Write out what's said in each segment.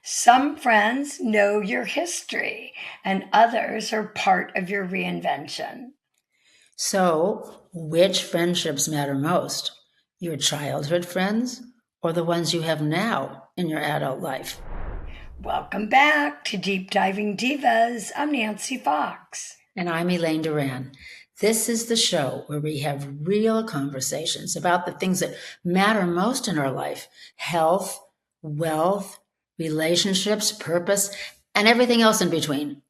Some friends know your history, and others are part of your reinvention. So, which friendships matter most? Your childhood friends or the ones you have now in your adult life? Welcome back to Deep Diving Divas. I'm Nancy Fox. And I'm Elaine Doran. This is the show where we have real conversations about the things that matter most in our life: health, wealth, relationships, purpose, and everything else in between.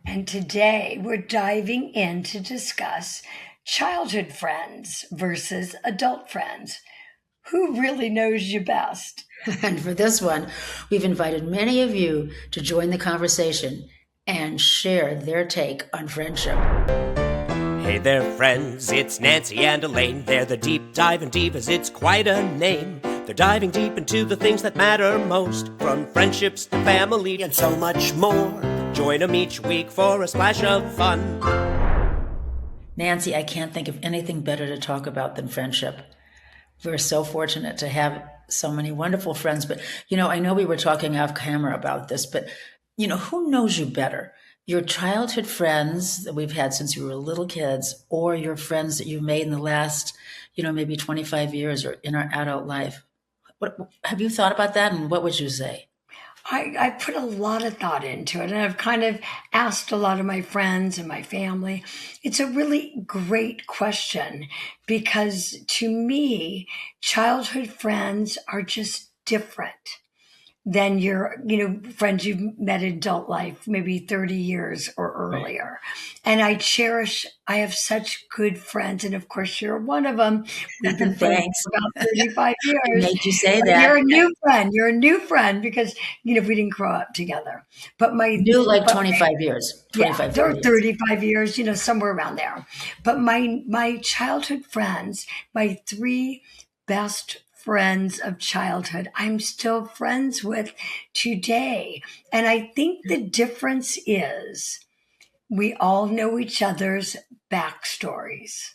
And today we're diving in to discuss childhood friends versus adult friends. Who really knows you best? And for this one, we've invited many of you to join the conversation and share their take on friendship. Hey there, friends, it's Nancy and Elaine. They're the Deep Diving Divas, it's quite a name. They're diving deep into the things that matter most, from friendships to family and so much more. Join them each week for a splash of fun. Nancy, I can't think of anything better to talk about than friendship. We're so fortunate to have so many wonderful friends. But, I know we were talking off camera about this, but, who knows you better? Your childhood friends that we've had since you were little kids, or your friends that you've made in the last, maybe 25 years or in our adult life. What, have you thought about that? And what would you say? I put a lot of thought into it, and I've kind of asked a lot of my friends and my family. It's a really great question because to me, childhood friends are just different than your, friends you've met in adult life, maybe 30 years or Right. earlier. And I have such good friends. And of course, you're one of them. We've been friends Thanks. for about 35 I years. made you say But that. you're a new friend. You're a new friend because, we didn't grow up together. But New like 25 years, yeah, 25, there are 30 years. 35 years, somewhere around there. But my childhood friends, my three best friends of childhood, I'm still friends with today. And I think the difference is we all know each other's backstories.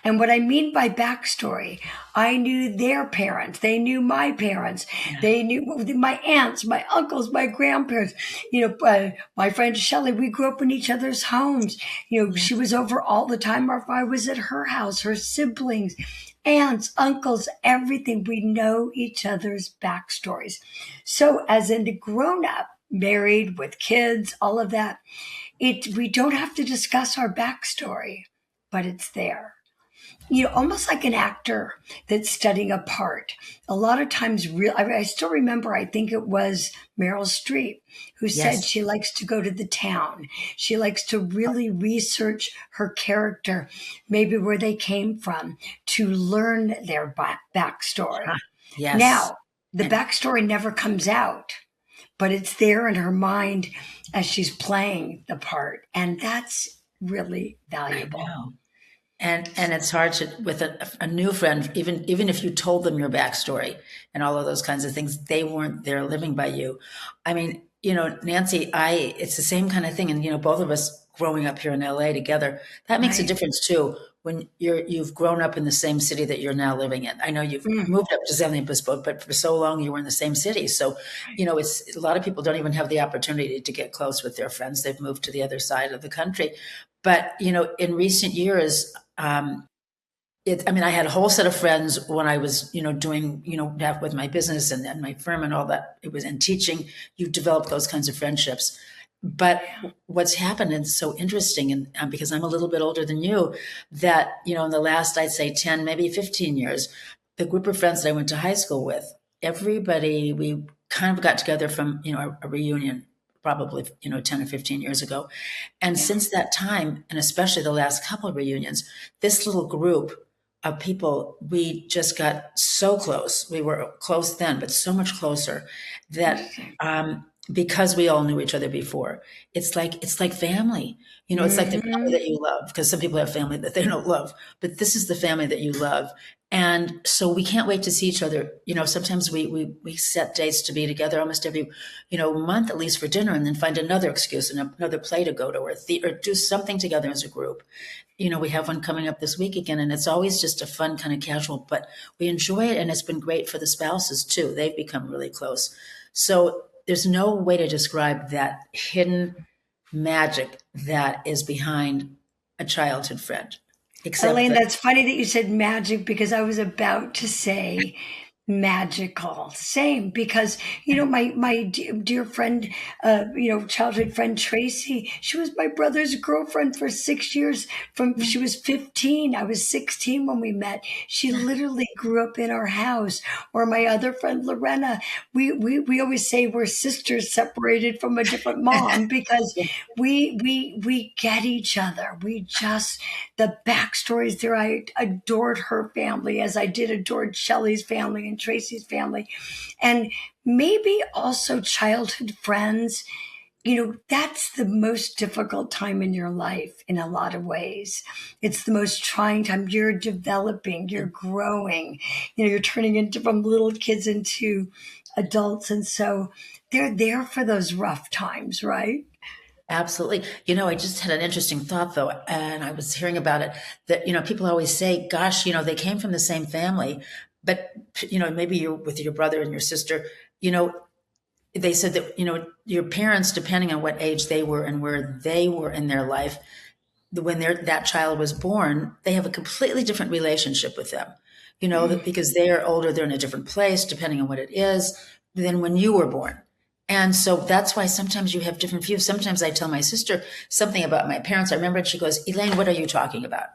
And what I mean by backstory, I knew their parents. They knew my parents. Yeah. They knew my aunts, my uncles, my grandparents. My friend Shelley, we grew up in each other's homes. She was over all the time, or if I was at her house, her siblings, aunts, uncles, everything. We know each other's backstories. So as a grown up, married with kids, all of that, we don't have to discuss our backstory, but it's there. Almost like an actor that's studying a part. A lot of times, I still remember, I think it was Meryl Streep who said Yes. she likes to go to the town. She likes to really research her character, maybe where they came from, to learn their backstory. Yes. Now, the backstory never comes out, but it's there in her mind as she's playing the part. And that's really valuable. I know. And it's hard to, with a new friend, even if you told them your backstory and all of those kinds of things, they weren't there living by you. I mean, Nancy, it's the same kind of thing. And, both of us growing up here in LA together, that makes a Right. difference too. When you've grown up in the same city that you're now living in. I know you've moved up to San Luis Obispo, but for so long you were in the same city. So, it's a lot of people don't even have the opportunity to get close with their friends. They've moved to the other side of the country. But, in recent years, I had a whole set of friends when I was, doing, that with my business and my firm and all that. It was in teaching. You develop those kinds of friendships. But what's happened is so interesting, and because I'm a little bit older than you, that in the last, I'd say 10, maybe 15 years, the group of friends that I went to high school with, everybody, we kind of got together from a reunion, probably 10 or 15 years ago, and since that time, and especially the last couple of reunions, this little group of people, we just got so close. We were close then, but so much closer that because we all knew each other before, it's like family. It's like the family that you love, because some people have family that they don't love, but this is the family that you love. And so we can't wait to see each other. Sometimes we set dates to be together almost every, month, at least for dinner, and then find another excuse and another play to go to, or do something together as a group. We have one coming up this week again, and it's always just a fun kind of casual, but we enjoy it. And it's been great for the spouses too. They've become really close. So there's no way to describe that hidden magic that is behind a childhood friend. Except Elaine, that's funny that you said magic, because I was about to say magical. Same, because my dear friend, childhood friend Tracy, she was my brother's girlfriend for 6 years. From she was 15, I was 16 when we met. She literally grew up in our house. Or my other friend Lorena, we always say we're sisters separated from a different mom, because we get each other. We just, the backstories there. I adored her family as I did adored Shelley's family and Tracy's family. And maybe also childhood friends, that's the most difficult time in your life in a lot of ways. It's the most trying time. You're developing, you're growing, you're turning into from little kids into adults. And so they're there for those rough times, right? Absolutely. I just had an interesting thought though, and I was hearing about it, that, people always say, gosh, they came from the same family, but, maybe you're with your brother and your sister, they said that, your parents, depending on what age they were and where they were in their life, when that child was born, they have a completely different relationship with them, because they are older, they're in a different place, depending on what it is, than when you were born. And so that's why sometimes you have different views. Sometimes I tell my sister something about my parents. I remember, and she goes, Elaine, what are you talking about?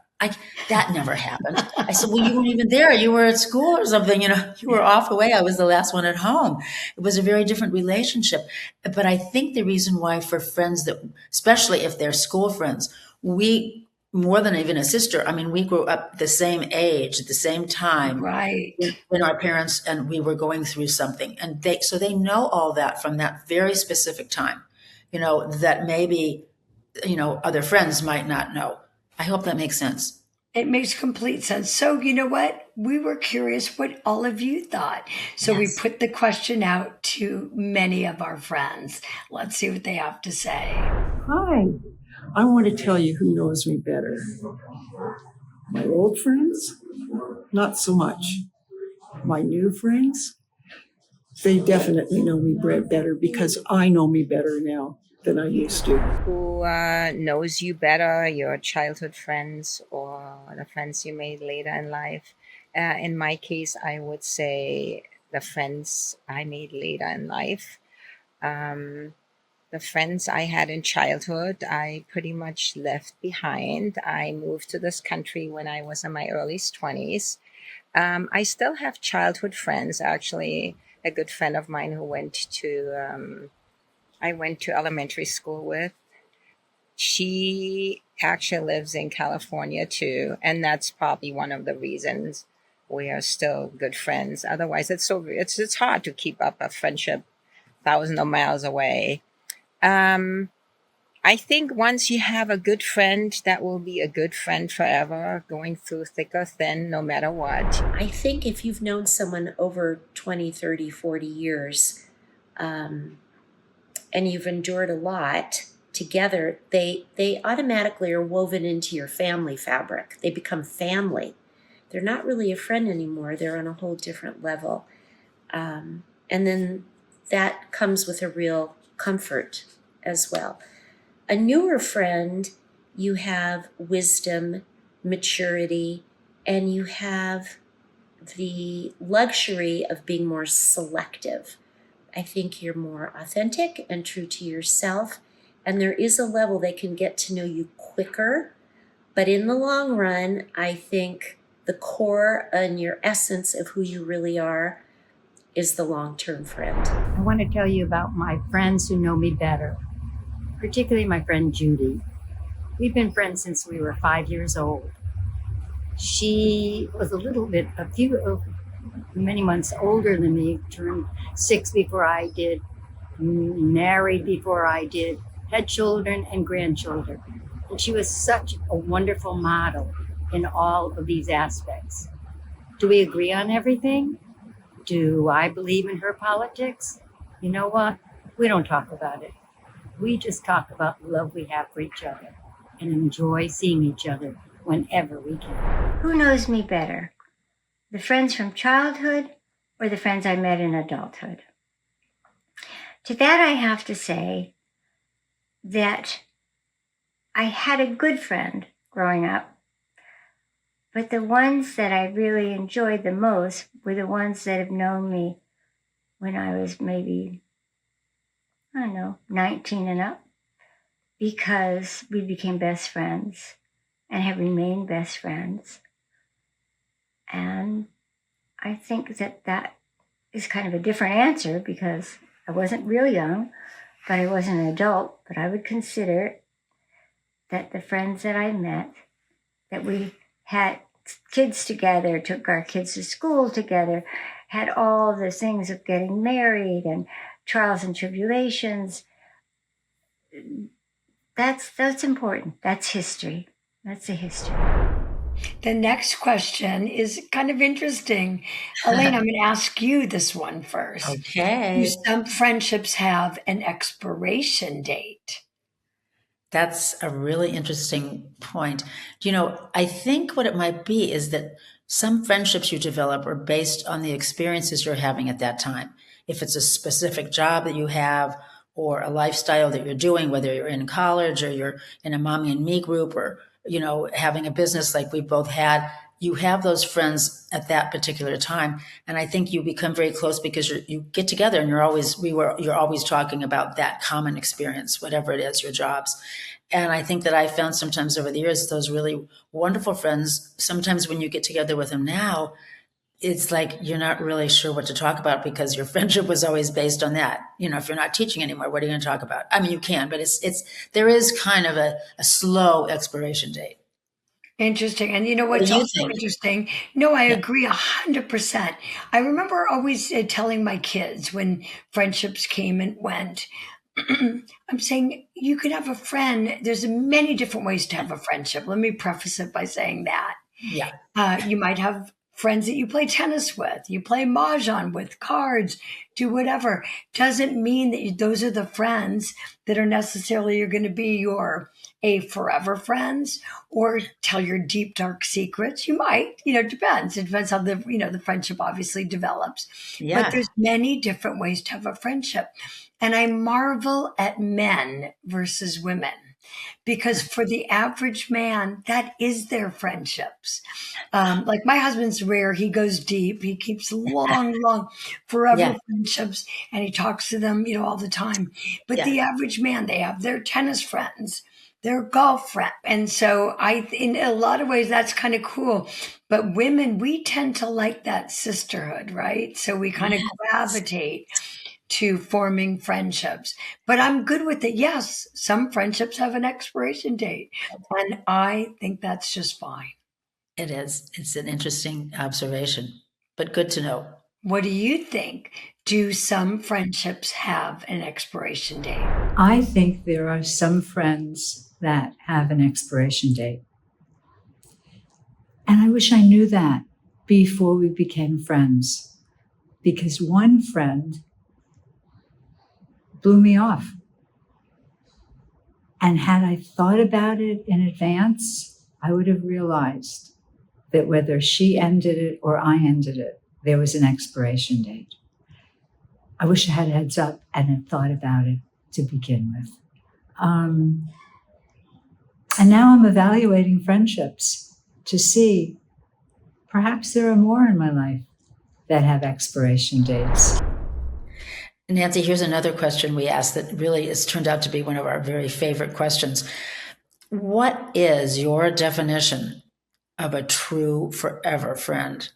That never happened. I said, well, you weren't even there. You were at school or something. You were off away. I was the last one at home. It was a very different relationship. But I think the reason why for friends that, especially if they're school friends, we, more than even a sister, we grew up the same age, at the same time. Right. When our parents and we were going through something. And so they know all that from that very specific time, that maybe, other friends might not know. I hope that makes sense. It makes complete sense. So you know what? We were curious what all of you thought. So we put the question out to many of our friends. Let's see what they have to say. Hi. I want to tell you who knows me better. My old friends, not so much. My new friends, they definitely know me better, because I know me better now than I used to. Who knows you better, your childhood friends or the friends you made later in life? In my case, I would say the friends I made later in life. The friends I had in childhood, I pretty much left behind. I moved to this country when I was in my early 20s. I still have childhood friends. Actually, a good friend of mine who I went to elementary school with. She actually lives in California too, and that's probably one of the reasons we are still good friends. Otherwise, it's hard to keep up a friendship thousands of miles away. I think once you have a good friend, that will be a good friend forever, going through thick or thin, no matter what. I think if you've known someone over 20, 30, 40 years, and you've endured a lot together, they automatically are woven into your family fabric. They become family. They're not really a friend anymore. They're on a whole different level. And then that comes with a real comfort as well. A newer friend, you have wisdom, maturity, and you have the luxury of being more selective. I think you're more authentic and true to yourself, and there is a level they can get to know you quicker. But in the long run, I think the core and your essence of who you really are is the long-term friend. I want to tell you about my friends who know me better, particularly my friend Judy. We've been friends since we were 5 years old. She was many months older than me, turned 6 before I did, married before I did, had children and grandchildren. And she was such a wonderful model in all of these aspects. Do we agree on everything? Do I believe in her politics? You know what? We don't talk about it. We just talk about the love we have for each other and enjoy seeing each other whenever we can. Who knows me better? The friends from childhood or the friends I met in adulthood? To that I have to say that I had a good friend growing up, but the ones that I really enjoyed the most were the ones that have known me when I was maybe, 19 and up, because we became best friends and have remained best friends. And I think that is kind of a different answer because I wasn't real young, but I wasn't an adult. But I would consider that the friends that I met, that we had kids together, took our kids to school together, had all the things of getting married and trials and tribulations. That's important. That's history. That's the history. The next question is kind of interesting. Elaine, I'm going to ask you this one first. Okay. Do some friendships have an expiration date? That's a really interesting point. I think what it might be is that some friendships you develop are based on the experiences you're having at that time. If it's a specific job that you have or a lifestyle that you're doing, whether you're in college or you're in a mommy and me group or, having a business like we both had, you have those friends at that particular time. And I think you become very close because you get together and you're always talking about that common experience, whatever it is, your jobs. And I think that I found sometimes over the years, those really wonderful friends, sometimes when you get together with them now, it's like you're not really sure what to talk about because your friendship was always based on that. If you're not teaching anymore, what are you going to talk about? I mean, you can, but there is kind of a slow expiration date. Interesting. And you know what's also interesting? No, I agree 100%. I remember always telling my kids when friendships came and went, I'm saying you could have a friend. There's many different ways to have a friendship. Let me preface it by saying that. Yeah. You might have friends that you play tennis with, you play mahjong with, cards, do whatever. Doesn't mean that those are the friends that are necessarily you're going to be your forever friends or tell your deep, dark secrets. You might, it depends. It depends how the friendship obviously develops. Yeah. But there's many different ways to have a friendship. And I marvel at men versus women. Because for the average man, that is their friendships. Like my husband's rare. He goes deep. He keeps long, forever friendships. And he talks to them, all the time. But the average man, they have their tennis friends, their golf friends. And so in a lot of ways, that's kind of cool. But women, we tend to like that sisterhood, right? So we kind of gravitate to forming friendships. But I'm good with it. Yes, some friendships have an expiration date. And I think that's just fine. It is. It's an interesting observation, but good to know. What do you think? Do some friendships have an expiration date? I think there are some friends that have an expiration date. And I wish I knew that before we became friends, because one friend blew me off. And had I thought about it in advance, I would have realized that whether she ended it or I ended it, there was an expiration date. I wish I had heads up and had thought about it to begin with. And now I'm evaluating friendships to see perhaps there are more in my life that have expiration dates. Nancy, here's another question we asked that really has turned out to be one of our very favorite questions. What is your definition of a true forever friend?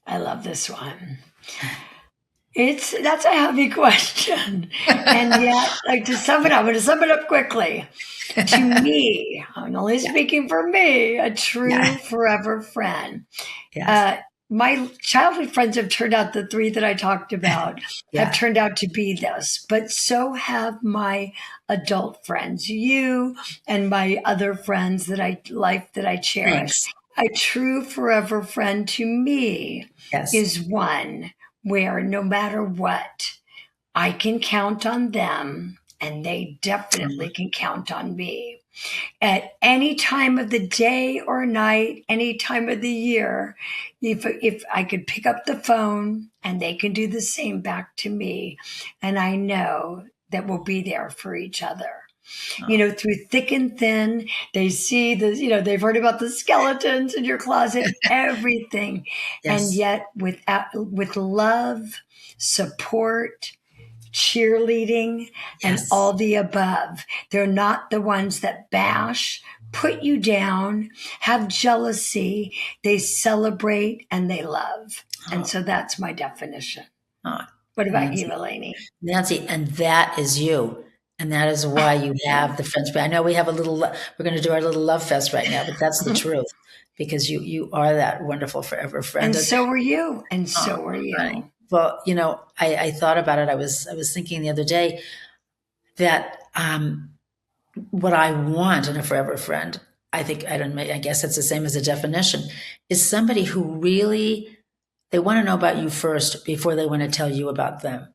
I love this one. That's a heavy question. And yet, to sum it up, I'm going to sum it up quickly. To me, I'm only speaking for me, a true forever friend. Yes. my childhood friends have turned out, the three that I talked about Yeah. have turned out to be this, but so have my adult friends, you and my other friends that I like, that I cherish. Thanks. A true forever friend to me Yes. is one where no matter what, I can count on them and they definitely can count on me. At any time of the day or night, any time of the year, if I could pick up the phone and they can do the same back to me, and I know that we'll be there for each other. Through thick and thin, they see they've heard about the skeletons in your closet, everything. And Yes. yet with love, support, cheerleading, and Yes. all the above. They're not the ones that bash, put you down, have jealousy. They celebrate and they love. And so that's my definition. Oh, What about Nancy. you, Elaine? Nancy, and that is you. And that is why you have the friends. I know we have we're going to do our little love fest right now, but that's the truth, because you are that wonderful forever friend. And so are you. And so are you. Right. Well, I thought about it. I was thinking the other day that what I want in a forever friend, I guess it's the same as a definition, is somebody who really, they want to know about you first before they want to tell you about them.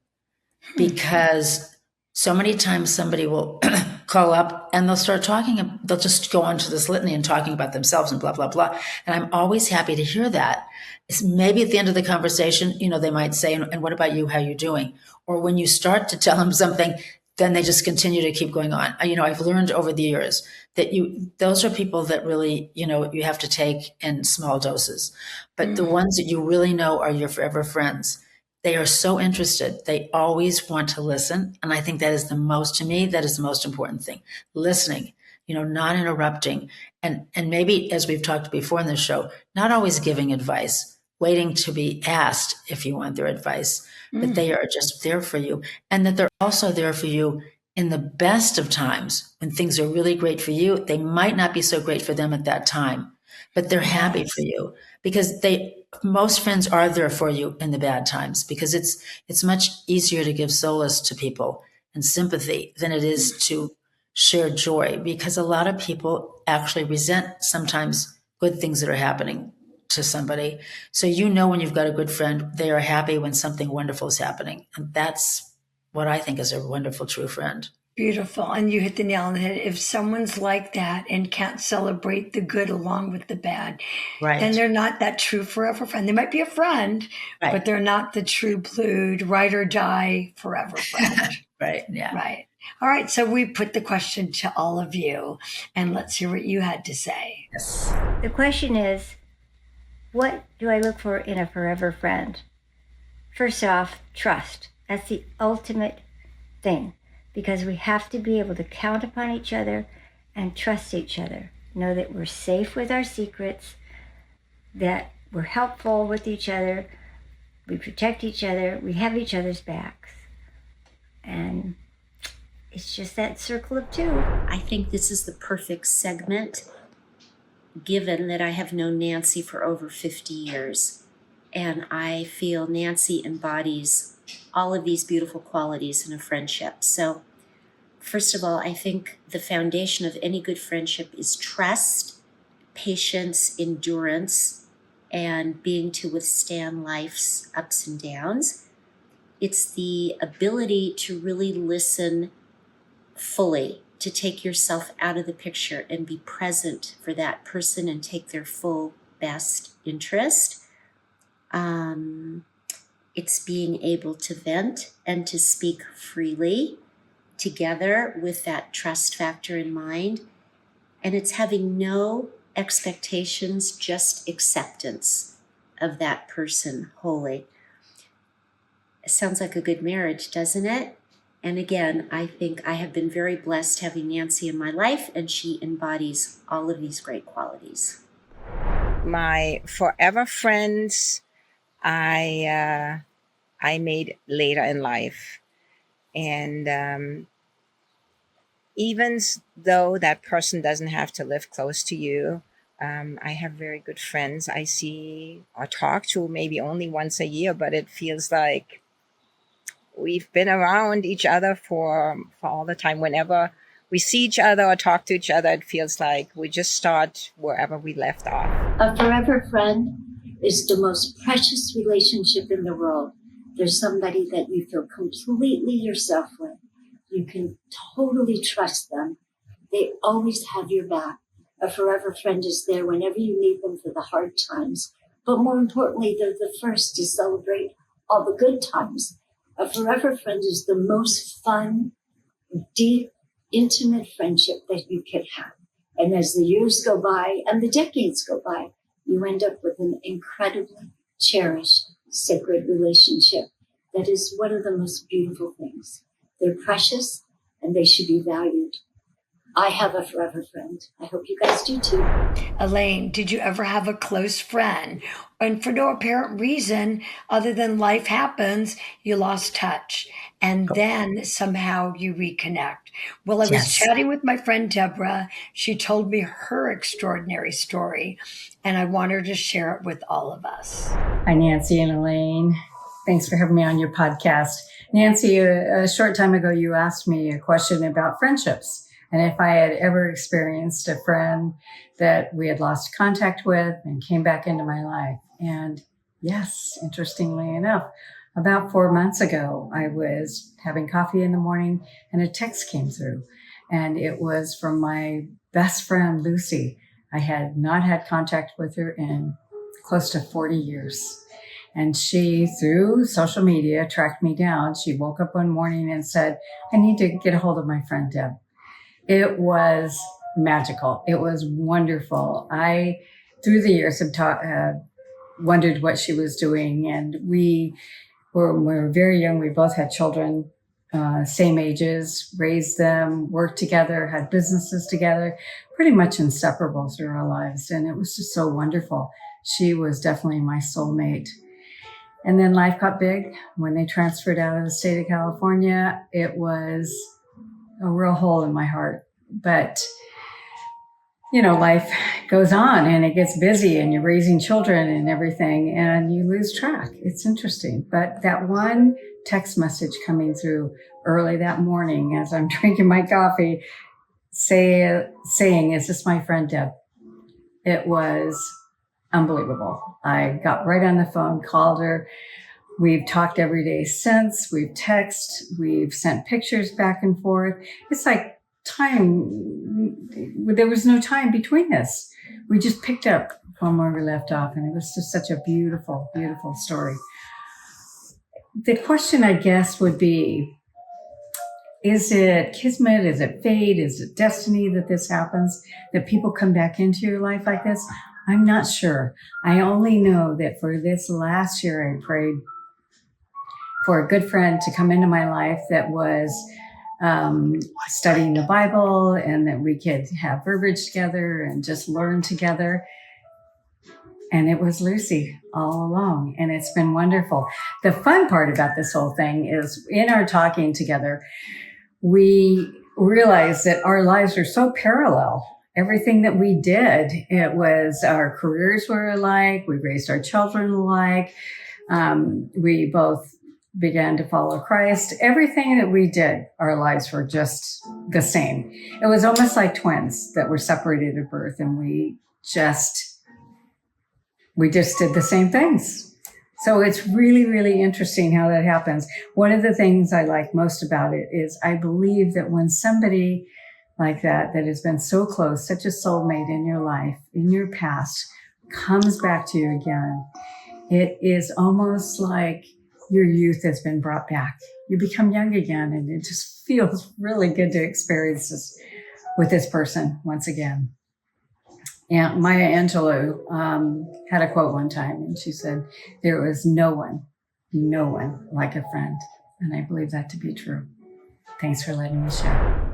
Because so many times somebody will call up and they'll start talking, they'll just go on to this litany and talking about themselves and blah, blah, blah. And I'm always happy to hear that. It's maybe at the end of the conversation, they might say, and what about you? How you doing? Or when you start to tell them something, then they just continue to keep going on. I've learned over the years that those are people that really, you have to take in small doses. But the ones that you really know are your forever friends. They are so interested. They always want to listen. And I think that is the most important thing. Listening, not interrupting. And maybe, as we've talked before in this show, not always giving advice, waiting to be asked if you want their advice, but they are just there for you. And that they're also there for you in the best of times when things are really great for you. They might not be so great for them at that time, but they're happy for you, because most friends are there for you in the bad times, because it's much easier to give solace to people and sympathy than it is to share joy, because a lot of people actually resent sometimes good things that are happening to somebody. So when you've got a good friend, they are happy when something wonderful is happening. And that's what I think is a wonderful, true friend. Beautiful. And you hit the nail on the head. If someone's like that and can't celebrate the good along with the bad, Right. then they're not that true forever friend. They might be a friend, Right. but they're not the true blued, ride or die forever friend. Right. Yeah. Right. All right. So we put the question to all of you, and let's hear what you had to say. Yes. The question is, what do I look for in a forever friend? First off, trust. That's the ultimate thing, because we have to be able to count upon each other and trust each other. Know that we're safe with our secrets, that we're helpful with each other, we protect each other, we have each other's backs. And it's just that circle of two. I think this is the perfect segment, given that I have known Nancy for over 50 years. And I feel Nancy embodies all of these beautiful qualities in a friendship. So, first of all, I think the foundation of any good friendship is trust, patience, endurance, and being to withstand life's ups and downs. It's the ability to really listen fully, to take yourself out of the picture and be present for that person and take their full best interest. It's being able to vent and to speak freely together with that trust factor in mind. And it's having no expectations, just acceptance of that person wholly. It sounds like a good marriage, doesn't it? And again, I think I have been very blessed having Nancy in my life, and she embodies all of these great qualities. My forever friends, I made later in life. And even though that person doesn't have to live close to you I have very good friends I see or talk to maybe only once a year, but it feels like we've been around each other for all the time. Whenever we see each other or talk to each other, it feels like we just start wherever we left off. A forever friend is the most precious relationship in the world. There's somebody that you feel completely yourself with. You can totally trust them. They always have your back. A forever friend is there whenever you need them for the hard times. But more importantly, they're the first to celebrate all the good times. A forever friend is the most fun, deep, intimate friendship that you can have. And as the years go by and the decades go by, you end up with an incredibly cherished, sacred relationship that is one of the most beautiful things. They're precious and they should be valued. I have a forever friend. I hope you guys do too. Elaine, did you ever have a close friend? And for no apparent reason other than life happens, you lost touch. And then somehow you reconnect. Well, I was chatting with my friend Deborah. She told me her extraordinary story, and I want her to share it with all of us. Hi, Nancy and Elaine. Thanks for having me on your podcast. Nancy, a short time ago, you asked me a question about friendships. And if I had ever experienced a friend that we had lost contact with and came back into my life. And yes, interestingly enough, about 4 months ago, I was having coffee in the morning and a text came through. And it was from my best friend, Lucy. I had not had contact with her in close to 40 years. And she, through social media, tracked me down. She woke up one morning and said, I need to get a hold of my friend Deb. It was magical. It was wonderful. I, through the years, have wondered what she was doing. And we were very young. We both had children, same ages, raised them, worked together, had businesses together, pretty much inseparable through our lives. And it was just so wonderful. She was definitely my soulmate. And then life got big. When they transferred out of the state of California, it was a real hole in my heart. But, you know, life goes on and it gets busy and you're raising children and everything and you lose track. It's interesting. But that one text message coming through early that morning as I'm drinking my coffee, saying, is this my friend Deb? It was unbelievable. I got right on the phone, called her. We've talked every day since. We've texted. We've sent pictures back and forth. It's like time. There was no time between this. We just picked up from where we left off, and it was just such a beautiful, beautiful story. The question, I guess, would be, is it kismet? Is it fate? Is it destiny that this happens, that people come back into your life like this? I'm not sure. I only know that for this last year, I prayed for a good friend to come into my life that was studying the Bible and that we could have verbiage together and just learn together. And it was Lucy all along. And it's been wonderful. The fun part about this whole thing is in our talking together, we realized that our lives are so parallel. Everything that we did, it was our careers were alike. We raised our children alike. We both began to follow Christ. Everything that we did, our lives were just the same. It was almost like twins that were separated at birth, and we just did the same things. So it's really, really interesting how that happens. One of the things I like most about it is I believe that when somebody like that has been so close, such a soulmate in your life, in your past, comes back to you again, it is almost like your youth has been brought back. You become young again, and it just feels really good to experience this with this person once again. And Maya Angelou had a quote one time, and she said, there was no one like a friend. And I believe that to be true. Thanks for letting me share.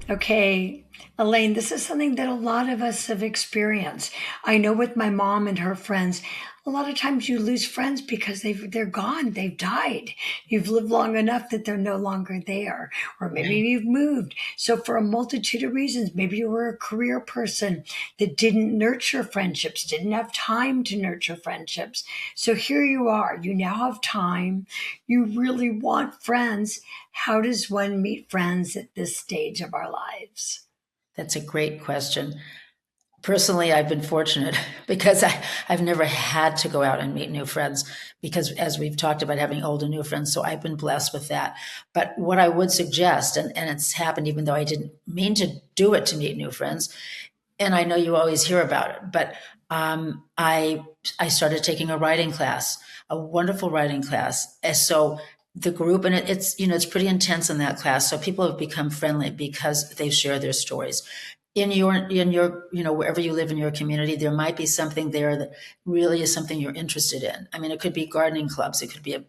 Okay, Elaine, this is something that a lot of us have experienced. I know with my mom and her friends, a lot of times you lose friends because they're gone, they've died. You've lived long enough that they're no longer there, or maybe you've moved. So for a multitude of reasons, maybe you were a career person that didn't nurture friendships, didn't have time to nurture friendships. So here you are, you now have time, you really want friends. How does one meet friends at this stage of our lives? That's a great question. Personally, I've been fortunate because I've never had to go out and meet new friends because, as we've talked about, having old and new friends. So I've been blessed with that. But what I would suggest, and it's happened even though I didn't mean to do it to meet new friends, and I know you always hear about it, but I started taking a writing class, a wonderful writing class. And so the group, and it's it's pretty intense in that class. So people have become friendly because they share their stories. In your wherever you live in your community, there might be something there that really is something you're interested in. I mean, it could be gardening clubs, it could be a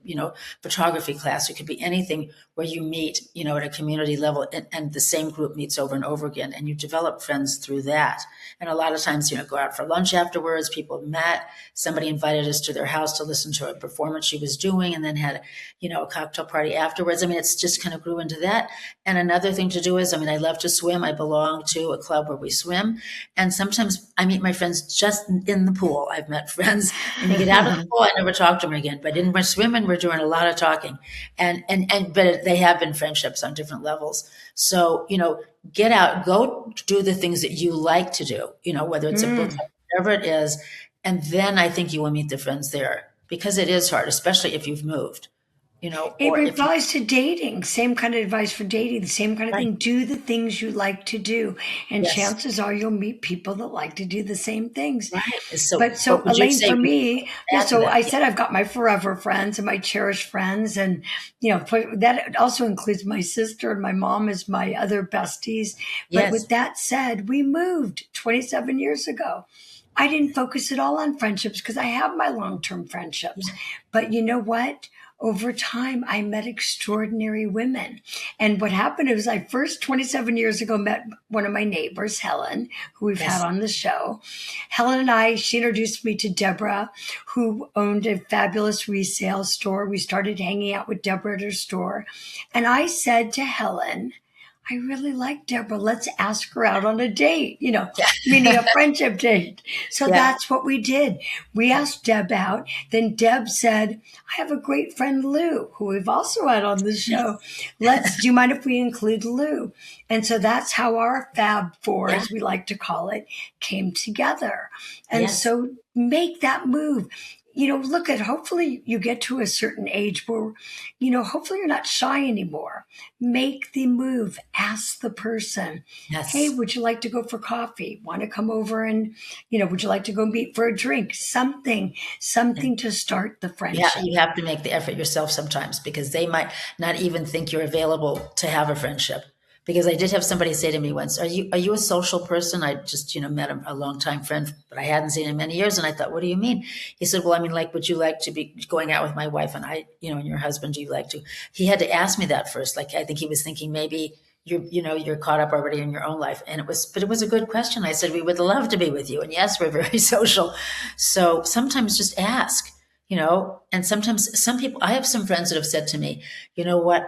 photography class, it could be anything where you meet at a community level, and the same group meets over and over again, and you develop friends through that. And a lot of times, go out for lunch afterwards. People met. Somebody invited us to their house to listen to a performance she was doing, and then had a cocktail party afterwards. I mean, it's just kind of grew into that. And another thing to do is, I love to swim. I belong to a club where we swim. And sometimes I meet my friends just in the pool. I've met friends and you get out of the pool, I never talk to them again. But in my swimming, we're doing a lot of talking. But they have been friendships on different levels. So, get out, go do the things that you like to do, whether it's a book, whatever it is. And then I think you will meet the friends there, because it is hard, especially if you've moved. It applies to dating. Same kind of advice for dating. The same kind of thing. Do the things you like to do, and chances are you'll meet people that like to do the same things. Right. So Elaine, for me, I said I've got my forever friends and my cherished friends, and that also includes my sister and my mom as my other besties. But with that said, we moved 27 years ago. I didn't focus at all on friendships because I have my long-term friendships. Yeah. But you know what? Over time, I met extraordinary women. And what happened is I first 27 years ago met one of my neighbors, Helen, who we've had on the show. Helen and she introduced me to Deborah, who owned a fabulous resale store. We started hanging out with Deborah at her store. And I said to Helen, I really like Deborah. Let's ask her out on a date, meaning a friendship date. So that's what we did. We asked Deb out. Then Deb said, I have a great friend, Lou, who we've also had on the show. Do you mind if we include Lou? And so that's how our Fab Four, as we like to call it, came together. And so make that move. Hopefully you get to a certain age where, hopefully you're not shy anymore. Make the move. Ask the person, hey, would you like to go for coffee? Want to come over and, would you like to go meet for a drink? Something to start the friendship. Yeah, you have to make the effort yourself sometimes, because they might not even think you're available to have a friendship. Because I did have somebody say to me once, are you a social person? I just, met a longtime friend, but I hadn't seen him in many years. And I thought, what do you mean? He said, well, would you like to be going out with my wife and I, and your husband, do you like to? He had to ask me that first. I think he was thinking maybe you're caught up already in your own life. And it was a good question. I said, we would love to be with you. And yes, we're very social. So sometimes just ask, and sometimes I have some friends that have said to me, you know what?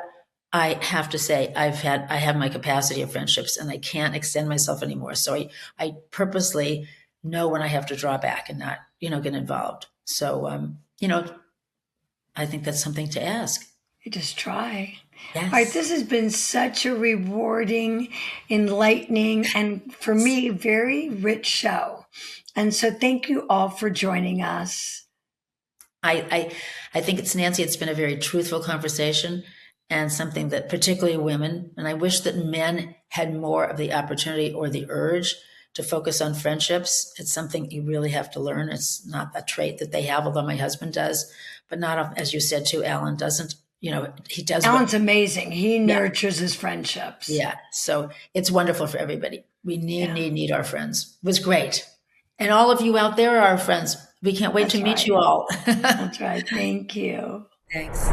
I have to say, I have my capacity of friendships and I can't extend myself anymore. So I purposely know when I have to draw back and not, get involved. So, I think that's something to ask. You just try. Yes. All right. This has been such a rewarding, enlightening, and for me, very rich show. And so thank you all for joining us. I think it's been a very truthful conversation. And something that particularly women, and I wish that men had more of the opportunity or the urge to focus on friendships. It's something you really have to learn. It's not a trait that they have, although my husband does, but not, as you said too, Alan doesn't, he does. Alan's amazing. He nurtures his friendships. Yeah. So it's wonderful for everybody. We need our friends. It was great. And all of you out there are our friends. We can't wait to meet you all. That's right. Thank you. Thanks.